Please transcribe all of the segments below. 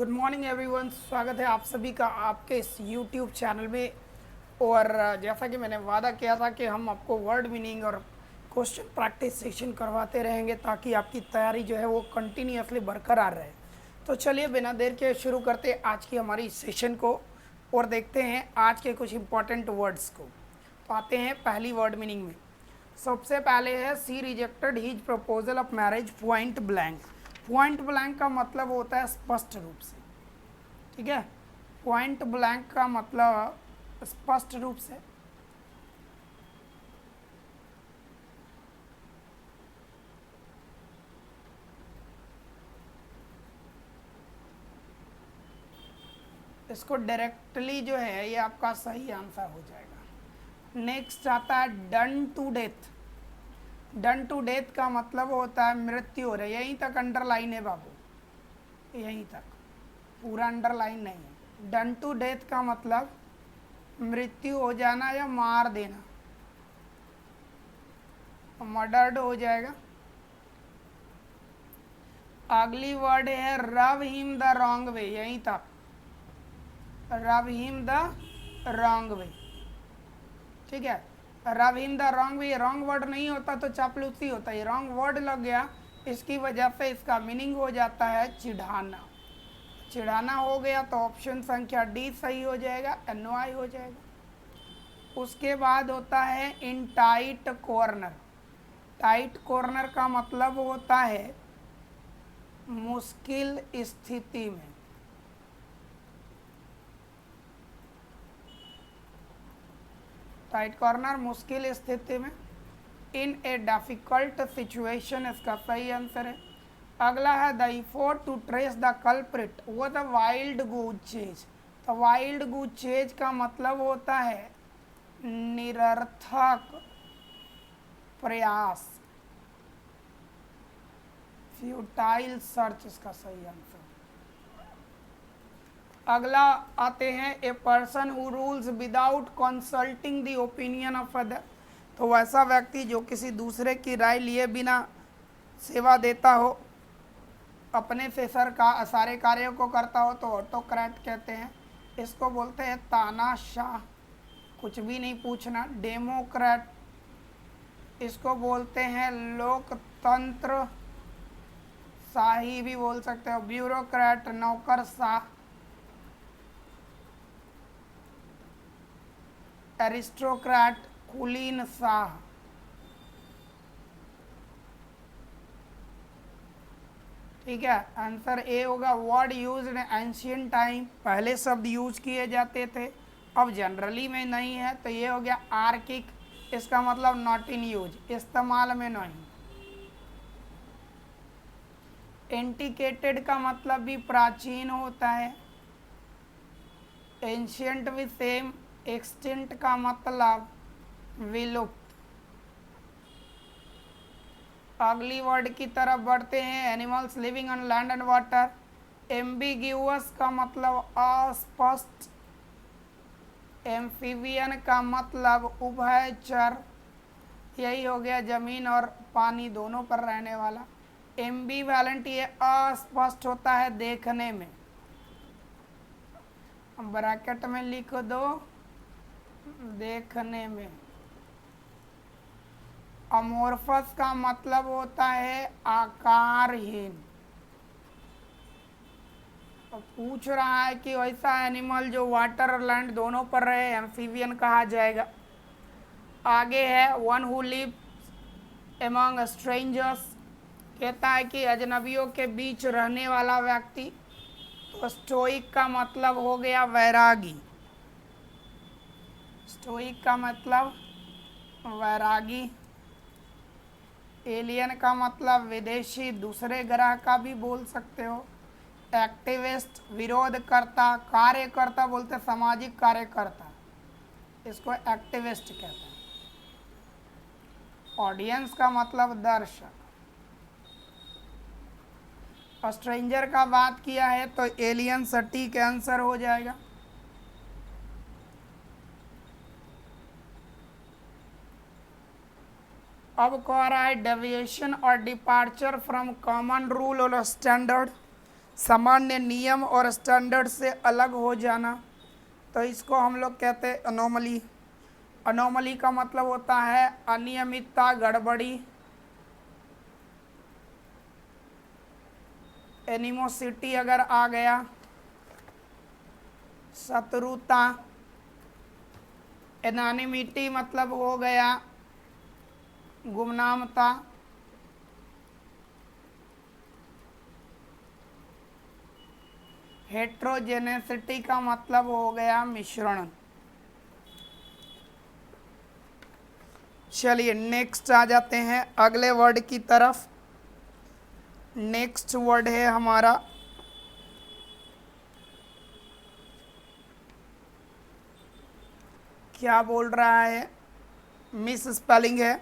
Good morning everyone. स्वागत है आप सभी का आपके इस यूट्यूब चैनल में। और जैसा कि मैंने वादा किया था कि हम आपको वर्ड मीनिंग और क्वेश्चन प्रैक्टिस सेशन करवाते रहेंगे ताकि आपकी तैयारी जो है वो कंटिन्यूसली बरकरार रहे। तो चलिए बिना देर के शुरू करते हैं आज की हमारी सेशन को और देखते हैं आज के कुछ इंपॉर्टेंट वर्ड्स को। तो आते हैं पहली वर्ड मीनिंग में। सबसे पहले है she rejected his proposal of marriage point blank. Point blank का मतलब होता है स्पष्ट रूप से, ठीक है। पॉइंट ब्लैंक का मतलब स्पष्ट रूप से। इसको डायरेक्टली जो है ये आपका सही आंसर हो जाएगा। नेक्स्ट आता है done to death. Done to death का मतलब होता है मृत्यु हो रही है। यहीं तक अंडरलाइन है बाबू, यहीं तक, पूरा अंडरलाइन नहीं है। डन टू डेथ का मतलब मृत्यु हो जाना या मार देना, मर्डर्ड हो जाएगा। अगली वर्ड है रब हिम द रॉन्ग वे। यहीं तक, रब हिम द रॉन्ग वे, ठीक है। रब him the wrong way, wrong word नहीं होता तो चापलूसी होता है, रॉन्ग वर्ड लग गया, इसकी वजह से इसका मीनिंग हो जाता है चिढ़ाना। चिढ़ाना हो गया तो ऑप्शन संख्या डी सही हो जाएगा, एनवाई हो जाएगा। उसके बाद होता है इन टाइट कॉर्नर। टाइट कॉर्नर का मतलब होता है मुश्किल स्थिति में। टाइट कॉर्नर मुश्किल स्थिति में। इन ए डिफिकल्ट सिचुएशन इसका सही आंसर है। अगला है the effort to trace the culprit वो द वाइल्ड गूज चेज। तो वाइल्ड गूज चेज का मतलब होता है निरर्थक प्रयास, फ्यूटाइल सर्च इसका सही आंसर। अगला आते हैं a person who rules without consulting the opinion of other. तो वैसा व्यक्ति जो किसी दूसरे की राय लिए बिना सेवा देता हो, अपने से सारे कार्यों को करता हो, तो ऑटोक्रेट कहते हैं। इसको बोलते हैं तानाशाह, कुछ भी नहीं पूछना। डेमोक्रेट इसको बोलते हैं लोकतंत्र शाही भी बोल सकते हो। ब्यूरोक्रेट नौकरशाह। एरिस्टोक्रेट कुलीन शाह। ठीक है, आंसर ए होगा। Word use in ancient time, पहले शब्द यूज किए जाते थे, अब जनरली में नहीं है, तो ये हो गया आर्किक। इसका मतलब नॉट इन यूज, इस्तेमाल में नहीं। एंटिकेटेड का मतलब भी प्राचीन होता है। एंशियंट भी सेम। एक्सटिंक्ट का मतलब विलुप्त। अगली वर्ड की तरफ बढ़ते हैं। Animals living on land and water. Ambiguous का मतलब अस्पष्ट। एम्फीबियन का मतलब उभयचर, यही हो गया जमीन और पानी दोनों पर रहने वाला। एम्बीवैलेंट ये अस्पष्ट होता है देखने में, ब्रैकेट में लिख दो देखने में। अमोर्फस का मतलब होता है आकारहीन। तो पूछ रहा है कि वैसा एनिमल जो वाटर और लैंड दोनों पर रहे, एम्फीबियन कहा जाएगा। आगे है one who live among strangers, कहता है कि अजनबियों के बीच रहने वाला व्यक्ति। तो स्टोइक का मतलब हो गया वैरागी। स्टोइक का मतलब वैरागी। एलियन का मतलब विदेशी, दूसरे ग्रह का भी बोल सकते हो। एक्टिविस्ट विरोधकर्ता, कार्यकर्ता बोलते सामाजिक कार्यकर्ता, इसको एक्टिविस्ट कहते हैं। ऑडियंस का मतलब दर्शक। स्ट्रेंजर का बात किया है तो एलियन सटीक आंसर हो जाएगा। अब कह रहा है डेविएशन और डिपार्चर फ्रॉम कॉमन रूल और स्टैंडर्ड। सामान्य नियम और स्टैंडर्ड से अलग हो जाना, तो इसको हम लोग कहते हैं अनोमली। अनोमली का मतलब होता है अनियमितता, गड़बड़ी। एनिमोसिटी अगर आ गया, शत्रुता। एनानिमिटी मतलब हो गया गुमनामता। हेट्रोजेनेसिटी का मतलब हो गया मिश्रण। चलिए नेक्स्ट आ जाते हैं अगले वर्ड की तरफ। नेक्स्ट वर्ड है हमारा क्या बोल रहा है, मिस स्पेलिंग है,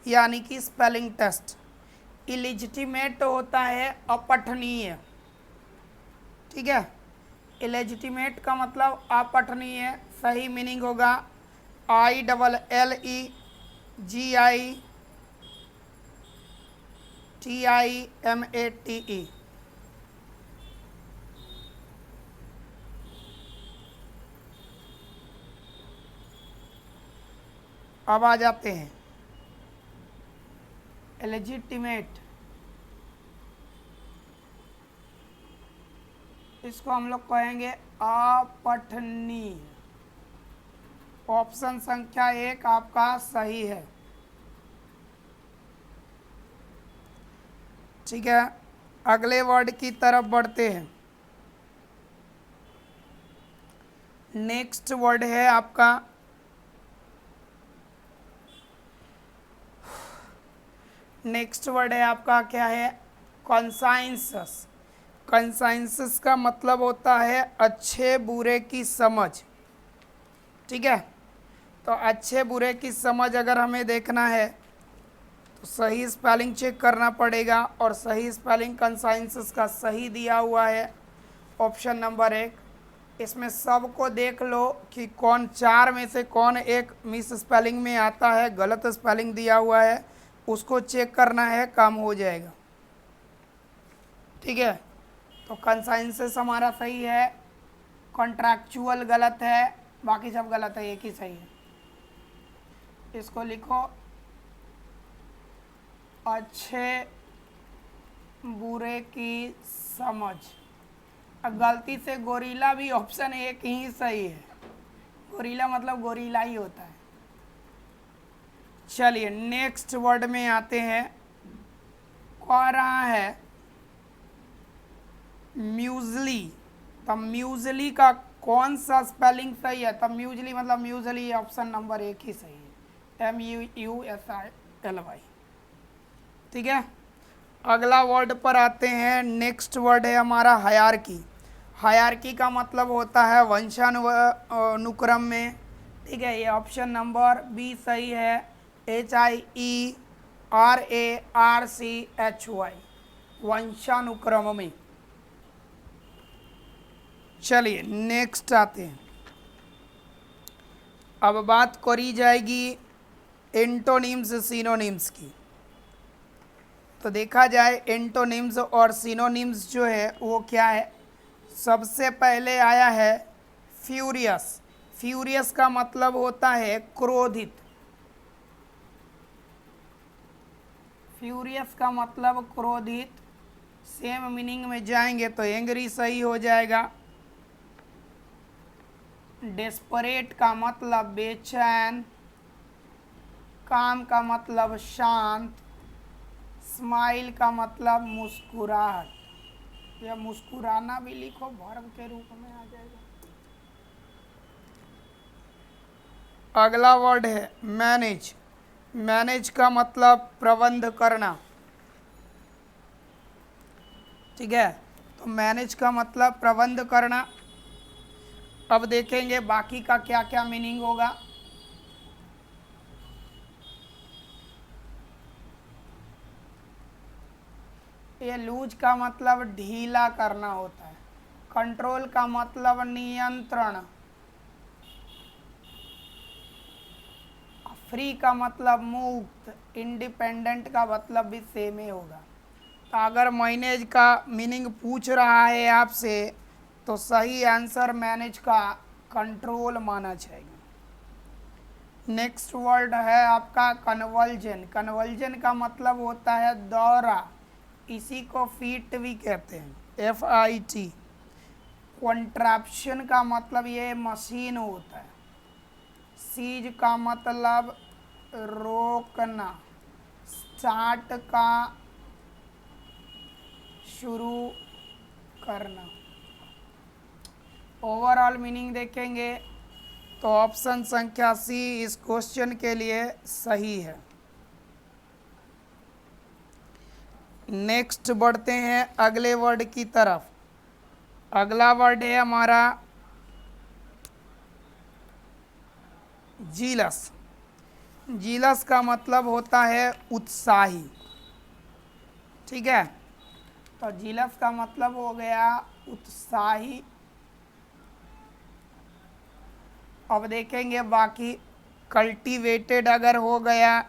यानी कि स्पेलिंग टेस्ट। इलेजिटिमेट होता है अपठनीय, ठीक है। इलेजिटिमेट का मतलब अपठनीय, सही मीनिंग होगा ILLEGITIMATE। अब आ जाते हैं इलेजिटिमेट। इसको हम लोग कहेंगे अपठनीय। ऑप्शन संख्या 1 आपका सही है, ठीक है। अगले वर्ड की तरफ बढ़ते हैं। नेक्स्ट वर्ड है आपका क्या है, कंसाइंसस। कंसाइंसस का मतलब होता है अच्छे बुरे की समझ, ठीक है। तो अच्छे बुरे की समझ अगर हमें देखना है तो सही स्पेलिंग चेक करना पड़ेगा, और सही स्पेलिंग कंसाइंसस का सही दिया हुआ है ऑप्शन नंबर 1। इसमें सबको देख लो कि कौन 4 में से कौन एक मिस स्पेलिंग में आता है, गलत स्पेलिंग दिया हुआ है, उसको चेक करना है, काम हो जाएगा, ठीक है। तो कंसाइंसस हमारा सही है, कॉन्ट्रैक्चुअल गलत है, बाकी सब गलत है, एक ही सही है। इसको लिखो अच्छे बुरे की समझ। अब गलती से गोरिल्ला भी ऑप्शन 1 ही सही है, गोरिल्ला मतलब गोरिल्ला ही होता है। चलिए नेक्स्ट वर्ड में आते हैं। कह रहा है म्यूजली। तो म्यूजली का कौन सा स्पेलिंग सही है? तब म्यूजली मतलब म्यूजली ऑप्शन नंबर 1 ही सही है, MUUSILY, ठीक है। अगला वर्ड पर आते हैं। नेक्स्ट वर्ड है हमारा हायरार्की। हायरार्की का मतलब होता है वंशानुक्रम में, ठीक है। ये ऑप्शन नंबर बी सही है, HIERARCHY, वंशानुक्रम में। चलिए नेक्स्ट आते हैं। अब बात करी जाएगी एंटोनिम्स सिनोनिम्स की। तो देखा जाए एंटोनिम्स और सिनोनिम्स जो है वो क्या है। सबसे पहले आया है फ्यूरियस। फ्यूरियस का मतलब होता है क्रोधित। फ्यूरियस का मतलब क्रोधित। सेम मीनिंग में जाएंगे तो एंग्री सही हो जाएगा। डेस्परेट का मतलब बेचैन। काम का मतलब शांत। स्माइल का मतलब मुस्कुराहट, या मुस्कुराना भी लिखो, वर्ब के रूप में आ जाएगा। अगला वर्ड है मैनेज। मैनेज का मतलब प्रबंध करना, ठीक है। तो मैनेज का मतलब प्रबंध करना। अब देखेंगे बाकी का क्या क्या मीनिंग होगा। ये लूज का मतलब ढीला करना होता है। कंट्रोल का मतलब नियंत्रण। फ्री का मतलब मुक्त। इंडिपेंडेंट का मतलब भी सेम ही होगा। अगर मैनेज का मीनिंग पूछ रहा है आपसे तो सही आंसर मैनेज का कंट्रोल माना जाएगा। नेक्स्ट वर्ड है आपका कन्वर्जन। कन्वर्जन का मतलब होता है दौरा, इसी को फीट भी कहते हैं, FIT। कॉन्ट्रैप्शन का मतलब ये मशीन होता है। सीज का मतलब रोकना, स्टार्ट का शुरू करना। ओवरऑल मीनिंग देखेंगे तो ऑप्शन संख्या सी इस क्वेश्चन के लिए सही है। नेक्स्ट बढ़ते हैं अगले वर्ड की तरफ। अगला वर्ड है हमारा जीलस। जीलस का मतलब होता है उत्साही, ठीक है। तो जीलस का मतलब हो गया उत्साही। अब देखेंगे बाकी। कल्टीवेटेड अगर हो गया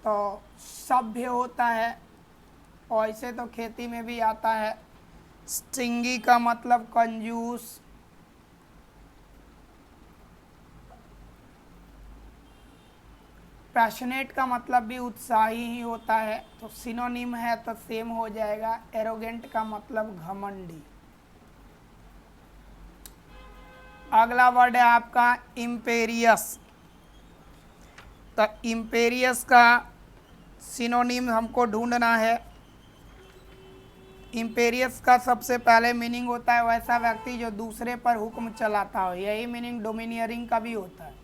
तो सभ्य होता है, और ऐसे तो खेती में भी आता है। स्टिंगी का मतलब कंजूस। पैशनेट का मतलब भी उत्साही ही होता है, तो सिनोनिम है तो सेम हो जाएगा। एरोगेंट का मतलब घमंडी। अगला वर्ड है आपका इम्पेरियस। तो इम्पेरियस का सिनोनिम हमको ढूंढना है। इम्पेरियस का सबसे पहले मीनिंग होता है वैसा व्यक्ति जो दूसरे पर हुक्म चलाता हो। यही मीनिंग डोमिनियरिंग का भी होता है।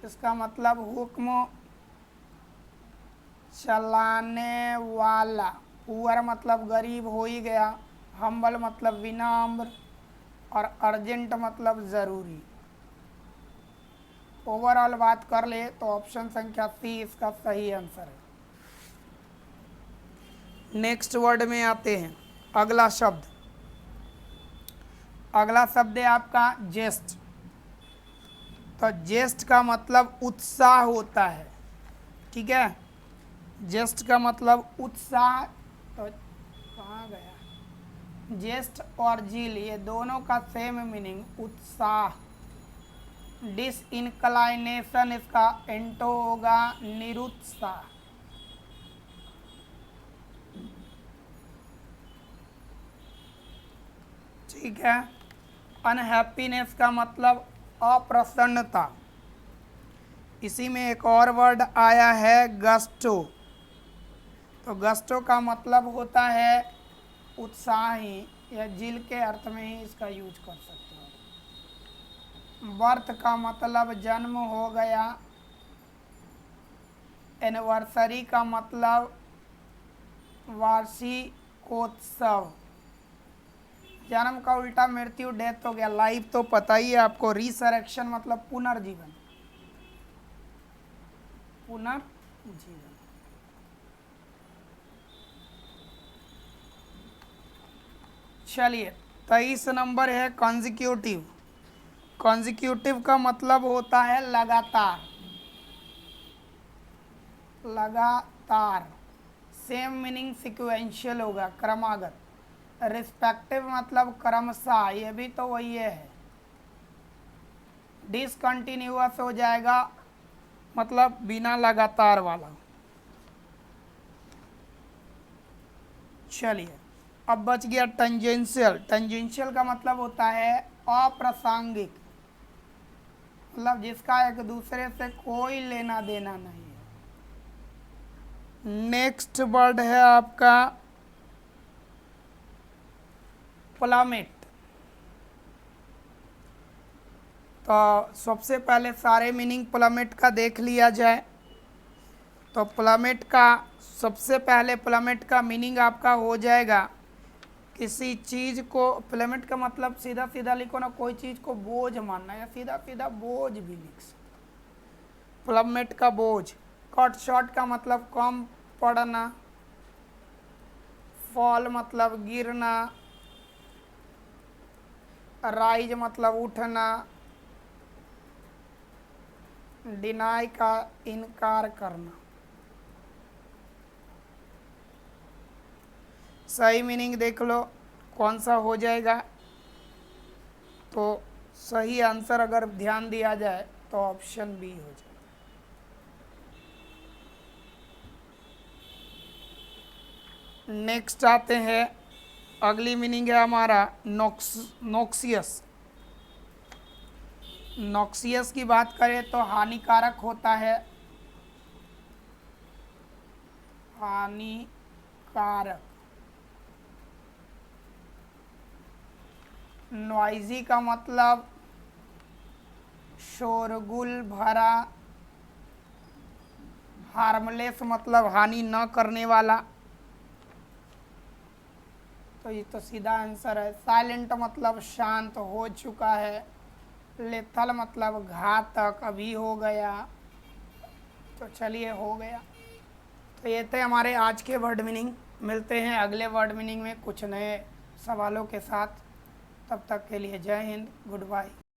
इसका मतलब हुक्म चलाने वाला। पुअर मतलब गरीब हो ही गया। हम्बल मतलब विनम्र, और अर्जेंट मतलब ज़रूरी। ओवरऑल बात कर ले तो ऑप्शन संख्या सी इसका सही आंसर है। नेक्स्ट वर्ड में आते हैं। अगला शब्द है आपका जेस्ट। तो जेस्ट का मतलब उत्साह होता है, ठीक है। जेस्ट का मतलब उत्साह। तो कहाँ गया? जेस्ट और जील ये दोनों का सेम मीनिंग उत्साह। डिसइनक्लाइनेशन इसका एंटो होगा निरुत्साह। ठीक है। अनहैप्पीनेस का मतलब अप्रसन्नता। इसी में एक और वर्ड आया है गस्टो। तो गस्टो का मतलब होता है उत्साही, या जिल के अर्थ में ही इसका यूज कर सकते हो। बर्थ का मतलब जन्म हो गया। एनिवर्सरी का मतलब वार्षिकोत्सव। जन्म का उल्टा मृत्यु, डेथ हो गया। लाइफ तो पता ही है आपको। रिसरेक्शन मतलब पुनर्जीवन। पुनर्जीवन। चलिए 23 नंबर है कॉन्जिक्यूटिव। कॉन्जिक्यूटिव का मतलब होता है लगातार। लगातार। सेम मीनिंग सिक्वेंशियल होगा, क्रमागत। रिस्पेक्टिव मतलब क्रमशः, ये भी तो वही है। डिसकंटिन्यूअस हो जाएगा, मतलब बिना लगातार वाला। चलिए अब बच गया टेंजेंशियल। टेंजेंशियल का मतलब होता है अप्रासंगिक, मतलब जिसका एक दूसरे से कोई लेना देना नहीं है। नेक्स्ट वर्ड है आपका प्लामेट। तो सबसे पहले सारे मीनिंग प्लामेट का देख लिया जाए। तो प्लामेट का सबसे पहले प्लामेट का मीनिंग आपका हो जाएगा किसी चीज़ को। प्लामेट का मतलब सीधा सीधा लिखो ना, कोई चीज़ को बोझ मानना, या सीधा सीधा बोझ भी लिख सकते। प्लामेट का बोझ। कट शॉर्ट का मतलब कम पड़ना। फॉल मतलब गिरना। राइज मतलब उठना। डिनाई का इनकार करना। सही मीनिंग देख लो कौन सा हो जाएगा। तो सही आंसर अगर ध्यान दिया जाए तो ऑप्शन बी हो जाए। नेक्स्ट आते हैं, अगली मीनिंग है हमारा नॉक्सियस। नॉक्सियस की बात करें तो हानिकारक होता है, हानिकारक। नॉइजी का मतलब शोरगुल भरा, हार्मलेस मतलब हानि न करने वाला, तो ये तो सीधा आंसर है। साइलेंट मतलब शांत हो चुका है, लेथल मतलब घातक अभी हो गया। तो चलिए हो गया। तो ये थे हमारे आज के वर्ड मीनिंग। मिलते हैं अगले वर्ड मीनिंग में कुछ नए सवालों के साथ। तब तक के लिए जय हिंद, गुड बाय।